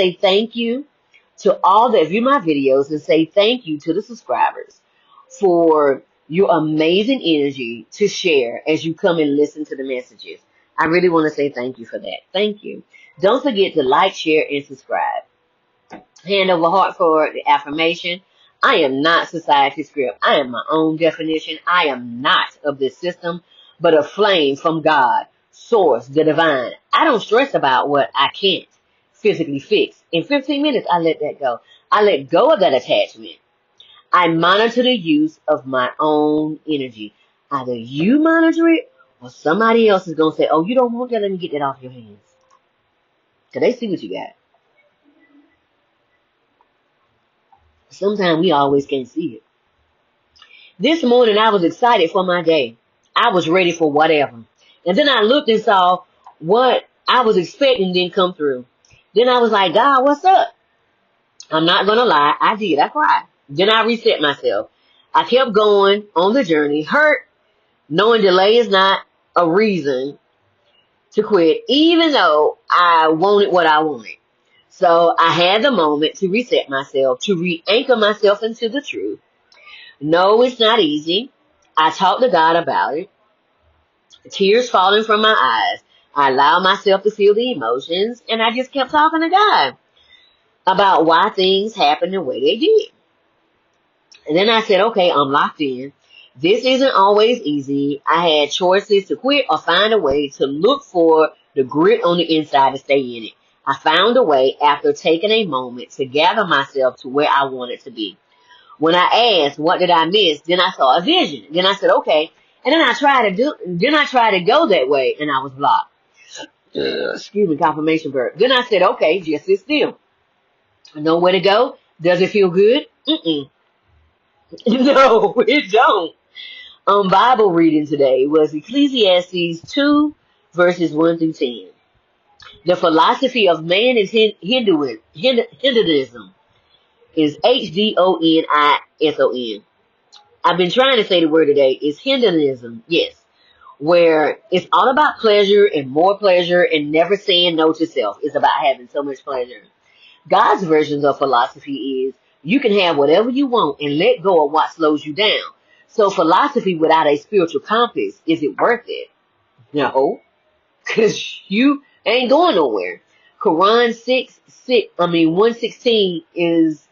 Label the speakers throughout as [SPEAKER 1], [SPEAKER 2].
[SPEAKER 1] say thank you to all that view my videos and say thank you to the subscribers for your amazing energy to share as you come and listen to the messages. I really want to say thank you for that. Thank you. Don't forget to like, share, and subscribe. Hand over heart for the affirmation. I am not society script. I am my own definition. I am not of this system, but a flame from God, source, the divine. I don't stress about what I can't physically fix. In 15 minutes, I let that go. I let go of that attachment. I monitor the use of my own energy. Either you monitor it or somebody else is going to say, oh, you don't want that, let me get that off your hands. Because they see what you got. Sometimes we always can't see it. This morning I was excited for my day. I was ready for whatever. And then I looked and saw what I was expecting didn't come through. Then I was like, God, what's up? I'm not going to lie. I did. I cried. Then I reset myself. I kept going on the journey, hurt, knowing delay is not a reason to quit, even though I wanted what I wanted. So I had the moment to reset myself, to re-anchor myself into the truth. No, it's not easy. I talked to God about it. Tears falling from my eyes. I allowed myself to feel the emotions, and I just kept talking to God about why things happened the way they did. And then I said, okay, I'm locked in. This isn't always easy. I had choices to quit or find a way to look for the grit on the inside to stay in it. I found a way after taking a moment to gather myself to where I wanted to be. When I asked, what did I miss? Then I saw a vision. Then I said, okay. And then I tried to go that way, and I was blocked. Excuse me, confirmation burp. Then I said, okay, just sit still. I know where to go. Does it feel good? Mm-mm. No, it don't. Bible reading today was Ecclesiastes 2, verses 1 through 10. The philosophy of man is Hinduism. Is Hdonison. I've been trying to say the word today. It's Hinduism, yes. Where it's all about pleasure and more pleasure and never saying no to self. It's about having so much pleasure. God's version of philosophy is you can have whatever you want and let go of what slows you down. So philosophy without a spiritual compass, is it worth it? No, because you ain't going nowhere. Quran 116 is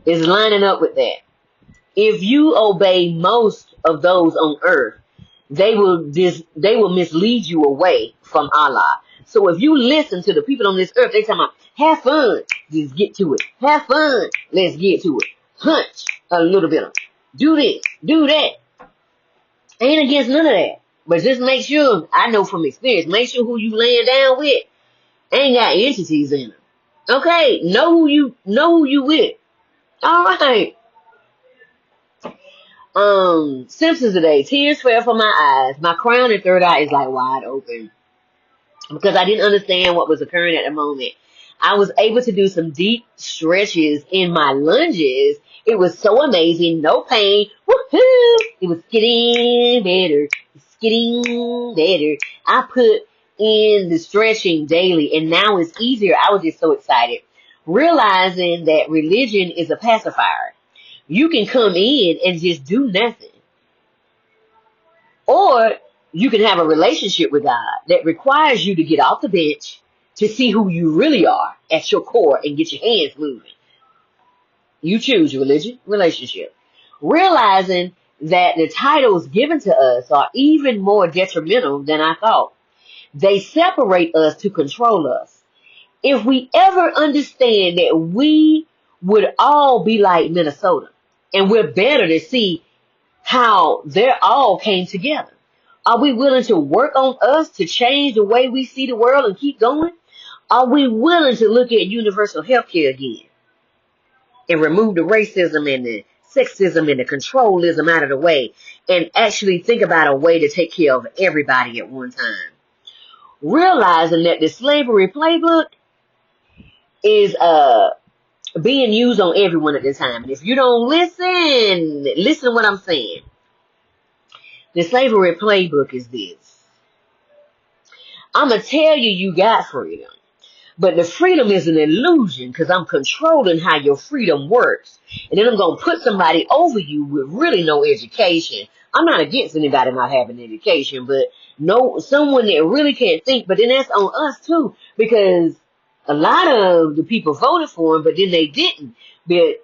[SPEAKER 1] lining up with that. If you obey most of those on earth, they will mislead you away from Allah. So if you listen to the people on this earth, they talking about have fun, just get to it. Have fun, let's get to it. Hunch a little bit. Do this, do that. Ain't against none of that. But just make sure, I know from experience, make sure who you laying down with ain't got entities in them. Okay, know who you with. All right. Symptoms today. Tears fell from my eyes. My crown and third eye is like wide open because I didn't understand what was occurring at the moment. I was able to do some deep stretches in my lunges. It was so amazing. No pain. Woohoo! It was getting better. It's getting better. I put in the stretching daily and now it's easier. I was just so excited. Realizing that religion is a pacifier. You can come in and just do nothing. Or you can have a relationship with God that requires you to get off the bench to see who you really are at your core and get your hands moving. You choose religion, relationship. Realizing that the titles given to us are even more detrimental than I thought. They separate us to control us. If we ever understand that we would all be like Minnesota, and we're better to see how they all came together. Are we willing to work on us to change the way we see the world and keep going? Are we willing to look at universal health care again and remove the racism and the sexism and the controlism out of the way and actually think about a way to take care of everybody at one time? Realizing that the slavery playbook is being used on everyone at this time. And if you don't listen to what I'm saying. The slavery playbook is this. I'm going to tell you got freedom. But the freedom is an illusion because I'm controlling how your freedom works. And then I'm going to put somebody over you with really no education. I'm not against anybody not having education, but no, someone that really can't think. But then that's on us too, because a lot of the people voted for him, but then they didn't. But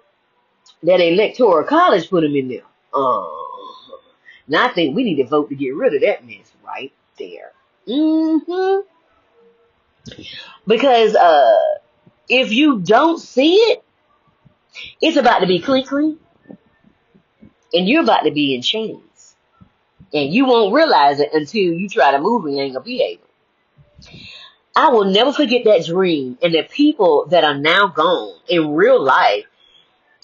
[SPEAKER 1] that electoral college put him in there. Now I think we need to vote to get rid of that mess right there. Because if you don't see it, it's about to be clean, and you're about to be in chains. And you won't realize it until you try to move and you ain't gonna be able. I will never forget that dream and the people that are now gone in real life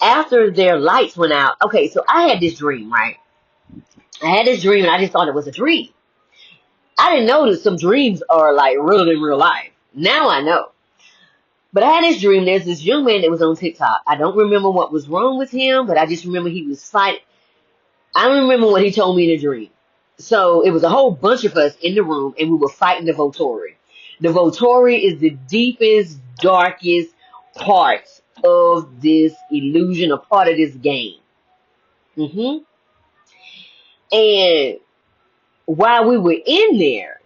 [SPEAKER 1] after their lights went out. Okay, so I had this dream, right? I had this dream and I just thought it was a dream. I didn't know that some dreams are like real in real life. Now I know. But I had this dream. There's this young man that was on TikTok. I don't remember what was wrong with him, but I just remember he was fighting. I don't remember what he told me in a dream. So it was a whole bunch of us in the room, and we were fighting the Volturi. The Volturi is the deepest, darkest parts of this illusion, a part of this game. And while we were in there,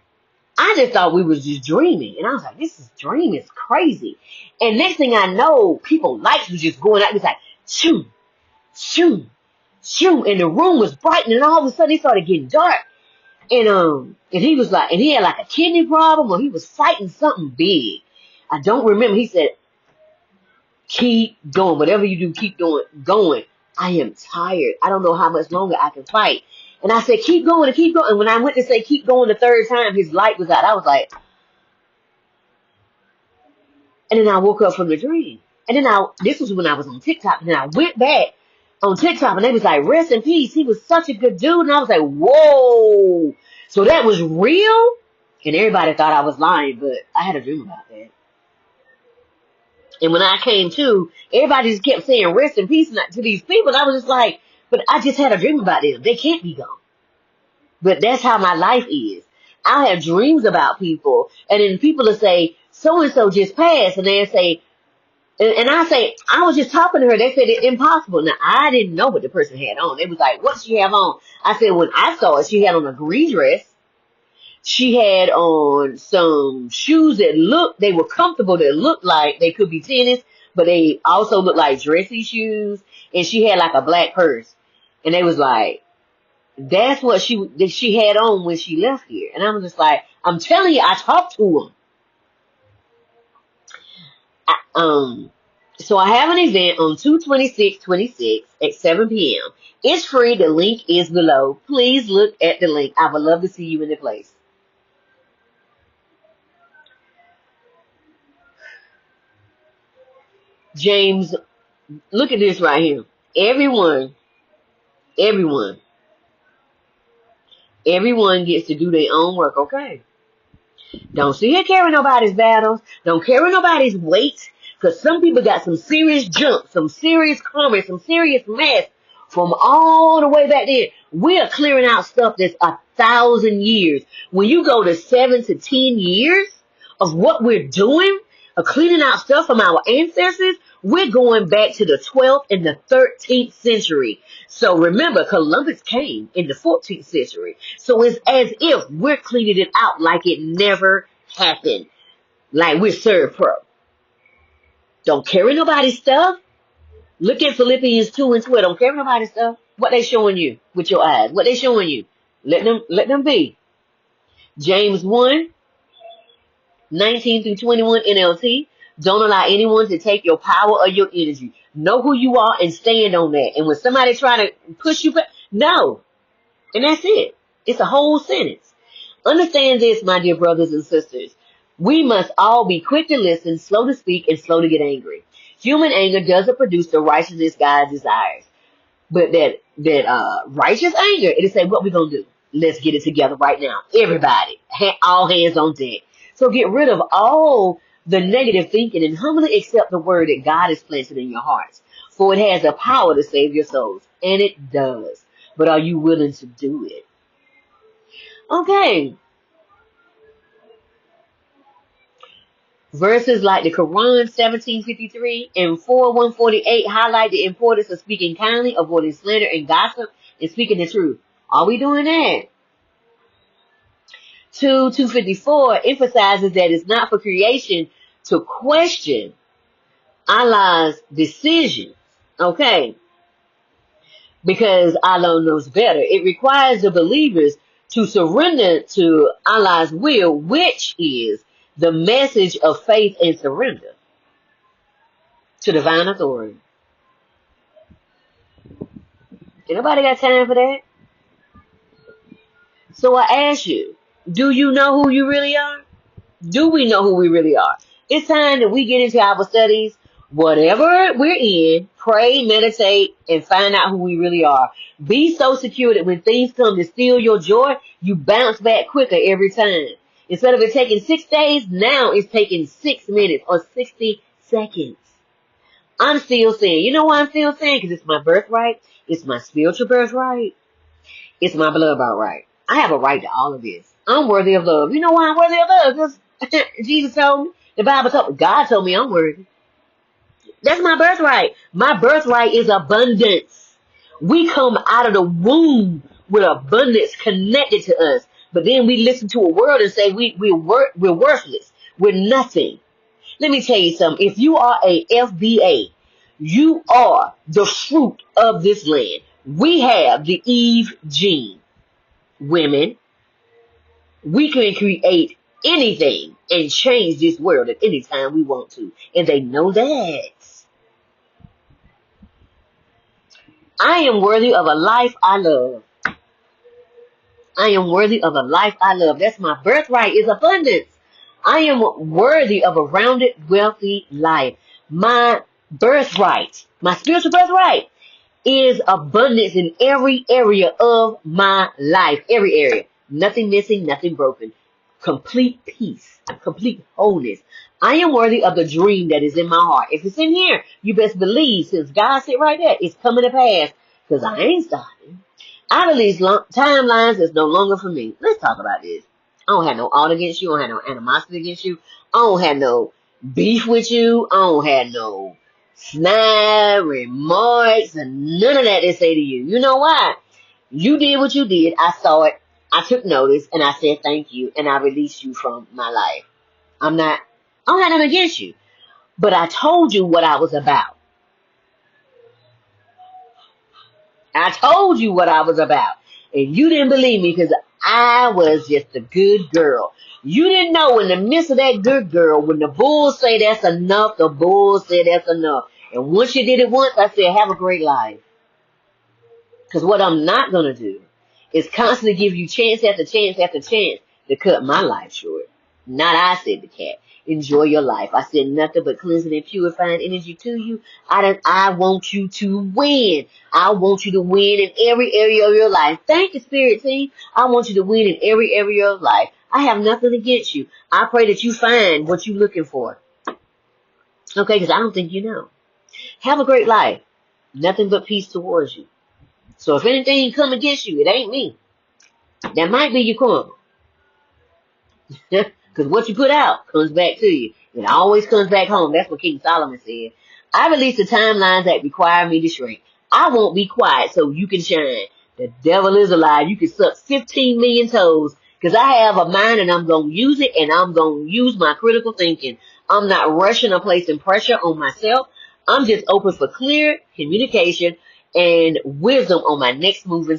[SPEAKER 1] I just thought we was just dreaming. And I was like, this dream is crazy. And next thing I know, people's lights was just going out. It was like, shoo, shoo, shoo. And the room was brightening. And all of a sudden, it started getting dark. And he was like, and he had like a kidney problem, or he was fighting something big. I don't remember. He said, keep going. Whatever you do, keep going. I am tired. I don't know how much longer I can fight. And I said, keep going and keep going. And when I went to say keep going the third time, his light was out. I was like, and then I woke up from the dream. And then this was when I was on TikTok. And then I went back on TikTok and they was like, rest in peace. He was such a good dude. And I was like, whoa. So that was real? And everybody thought I was lying, but I had a dream about that. And when I came to, everybody just kept saying rest in peace to these people. And I was just like, but I just had a dream about them. They can't be gone. But that's how my life is. I have dreams about people, and then people will say, so-and-so just passed, and they'll say, and I say, I was just talking to her. They said it's impossible. Now, I didn't know what the person had on. They was like, what she have on? I said, when I saw it, she had on a green dress. She had on some shoes that they were comfortable, that looked like they could be tennis, but they also looked like dressy shoes, and she had like a black purse. And they was like, that's what she had on when she left here. And I'm just like, I'm telling you, I talked to them. So I have an event on 2/26/26 at 7 p.m. It's free. The link is below. Please look at the link. I would love to see you in the place. James, look at this right here. Everyone gets to do their own work, okay? Don't sit here carrying nobody's battles. Don't carry nobody's weight. Because some people got some serious junk, some serious karma, some serious mess from all the way back then. We are clearing out stuff that's 1,000 years. When you go to 7 to 10 years of what we're doing, of cleaning out stuff from our ancestors, we're going back to the 12th and the 13th century. So remember, Columbus came in the 14th century. So it's as if we're cleaning it out like it never happened. Like we're Serve Pro. Don't carry nobody's stuff. Look at Philippians 2:12. Don't carry nobody's stuff. What they showing you with your eyes? What they showing you? Let them be. James 1:19-21 NLT. Don't allow anyone to take your power or your energy. Know who you are and stand on that. And when somebody try to push you back, no. And that's it. It's a whole sentence. Understand this, my dear brothers and sisters. We must all be quick to listen, slow to speak, and slow to get angry. Human anger doesn't produce the righteousness God desires. But that righteous anger, it'll say, what we gonna do? Let's get it together right now. Everybody. All hands on deck. So get rid of all the negative thinking and humbly accept the word that God has planted in your hearts. For it has the power to save your souls. And it does. But are you willing to do it? Okay. Verses like the Quran 17:53 and 4:148 highlight the importance of speaking kindly, avoiding slander and gossip, and speaking the truth. Are we doing that? 2:254 emphasizes that it's not for creation to question Allah's decisions. Okay? Because Allah knows better. It requires the believers to surrender to Allah's will, which is the message of faith and surrender to divine authority. Anybody got time for that? So I ask you, do you know who you really are? Do we know who we really are? It's time that we get into our studies, whatever we're in, pray, meditate, and find out who we really are. Be so secure that when things come to steal your joy, you bounce back quicker every time. Instead of it taking 6 days, now it's taking 6 minutes or 60 seconds. I'm still saying, you know why I'm still saying? Because it's my birthright. It's my spiritual birthright. It's my blood birthright. I have a right to all of this. I'm worthy of love. You know why I'm worthy of love? Because Jesus told me, the Bible told me, God told me I'm worthy. That's my birthright. My birthright is abundance. We come out of the womb with abundance connected to us. But then we listen to a world and say we're worthless. We're nothing. Let me tell you something. If you are a FBA, you are the fruit of this land. We have the Eve gene. Women, we can create anything and change this world at any time we want to. And they know that. I am worthy of a life I love. I am worthy of a life I love. That's my birthright, is abundance. I am worthy of a rounded, wealthy life. My birthright, my spiritual birthright, is abundance in every area of my life. Every area. Nothing missing, nothing broken. Complete peace. Complete wholeness. I am worthy of the dream that is in my heart. If it's in here, you best believe, since God said right there, it's coming to pass. Because I ain't stopping. Out of these timelines, it's no longer for me. Let's talk about this. I don't have no ought against you. I don't have no animosity against you. I don't have no beef with you. I don't have no snide remarks and none of that they say to you. You know why? You did what you did. I saw it. I took notice and I said thank you and I released you from my life. I don't have nothing against you. But I told you what I was about. I told you what I was about. And you didn't believe me because I was just a good girl. You didn't know in the midst of that good girl, when the bulls say that's enough, the bulls say that's enough. And once you did it once, I said, have a great life. Because what I'm not going to do is constantly give you chance after chance after chance to cut my life short. Not I, said the cat. Enjoy your life. I said nothing but cleansing and purifying energy to you. I want you to win. I want you to win in every area of your life. Thank you, Spirit Team. I want you to win in every area of life. I have nothing against you. I pray that you find what you're looking for. Okay, because I don't think you know. Have a great life. Nothing but peace towards you. So if anything come against you, it ain't me. That might be your karma. Because what you put out comes back to you. It always comes back home. That's what King Solomon said. I release the timelines that require me to shrink. I won't be quiet so you can shine. The devil is a lie. You can suck 15 million toes. Because I have a mind and I'm going to use it. And I'm going to use my critical thinking. I'm not rushing or placing pressure on myself. I'm just open for clear communication and wisdom on my next move.